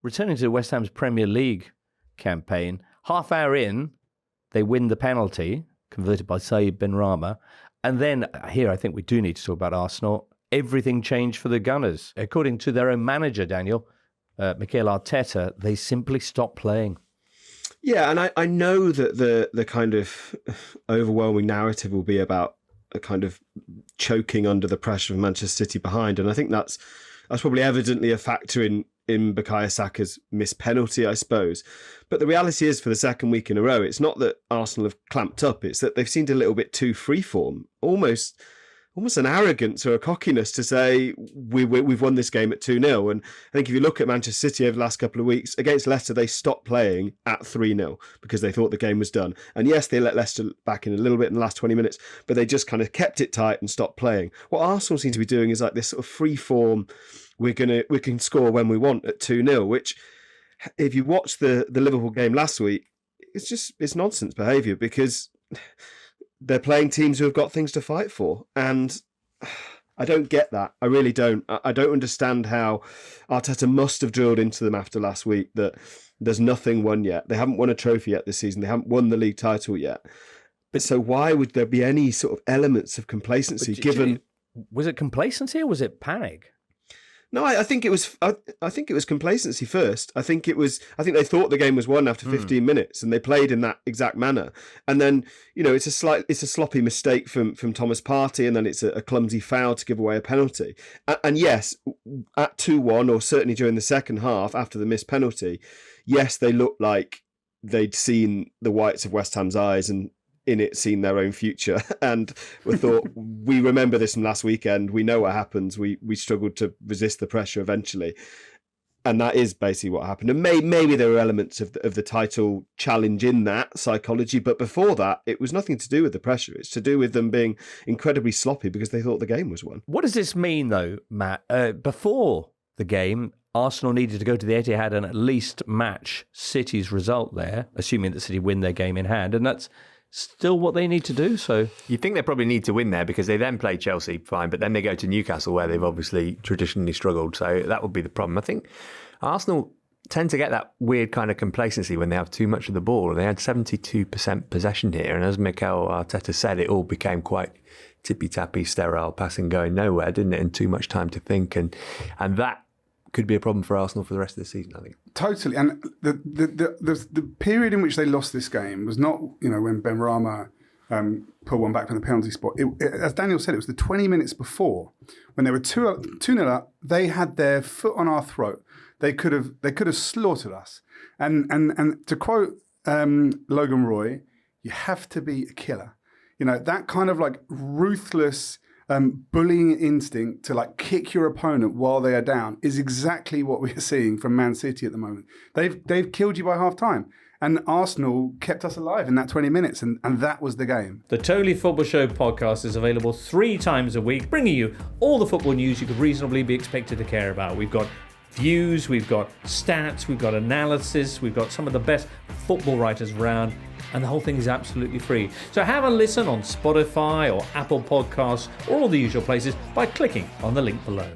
returning to West Ham's Premier League campaign, half hour in, they win the penalty, converted by Saïd Benrahma. And then here, I think we do need to talk about Arsenal. Everything changed for the Gunners. According to their own manager, Daniel, Mikel Arteta, they simply stopped playing. Yeah, and I know that the kind of overwhelming narrative will be about a kind of choking under the pressure of Manchester City behind. And I think that's probably evidently a factor in Bukayo Saka's missed penalty, I suppose. But the reality is, for the second week in a row, it's not that Arsenal have clamped up, it's that they've seemed a little bit too freeform, almost an arrogance or a cockiness to say we've won this game at 2-0. And I think if you look at Manchester City over the last couple of weeks, against Leicester, they stopped playing at 3-0 because they thought the game was done. And yes, they let Leicester back in a little bit in the last 20 minutes, but they just kind of kept it tight and stopped playing. What Arsenal seem to be doing is like this sort of free form, we can score when we want at 2-0, which if you watch the Liverpool game last week, it's nonsense behaviour because they're playing teams who have got things to fight for. And I don't get that. I really don't. I don't understand how Arteta must have drilled into them after last week that there's nothing won yet. They haven't won a trophy yet this season. They haven't won the league title yet. But so why would there be any sort of elements of complacency given... Was it complacency or was it panic? No, I think it was. I think it was complacency first. I think they thought the game was won after 15 minutes, and they played in that exact manner. And then it's a sloppy mistake from Thomas Partey, and then it's a clumsy foul to give away a penalty. And yes, at 2-1, or certainly during the second half after the missed penalty, yes, they looked like they'd seen the whites of West Ham's eyes and in it seen their own future, and we thought, we remember this from last weekend, we know what happens, we struggled to resist the pressure eventually, and that is basically what happened. And maybe there were elements of the title challenge in that psychology, but before that it was nothing to do with the pressure. It's to do with them being incredibly sloppy because they thought the game was won. What does this mean though, Matt? Before the game, Arsenal needed to go to the Etihad and at least match City's result there, assuming that City win their game in hand, and that's still what they need to do. So you think they probably need to win there because they then play Chelsea, fine, but then they go to Newcastle where they've obviously traditionally struggled. So that would be the problem. I think Arsenal tend to get that weird kind of complacency when they have too much of the ball. They had 72% possession here, and as Mikel Arteta said, it all became quite tippy-tappy, sterile, passing going nowhere, didn't it? And too much time to think, and that could be a problem for Arsenal for the rest of the season, I think. Totally. And the period in which they lost this game was not, when Benrahma pulled one back from the penalty spot. As Daniel said, it was the 20 minutes before when they were 2-0 up. They had their foot on our throat. They could have slaughtered us. And to quote Logan Roy, you have to be a killer. That kind of like ruthless bullying instinct to like kick your opponent while they are down is exactly what we are seeing from Man City at the moment. They've killed you by half time, and Arsenal kept us alive in that 20 minutes, and that was the game. The Totally Football Show podcast is available 3 times a week, bringing you all the football news you could reasonably be expected to care about. We've got views, we've got stats, we've got analysis, we've got some of the best football writers around, and the whole thing is absolutely free. So have a listen on Spotify or Apple Podcasts or all the usual places by clicking on the link below.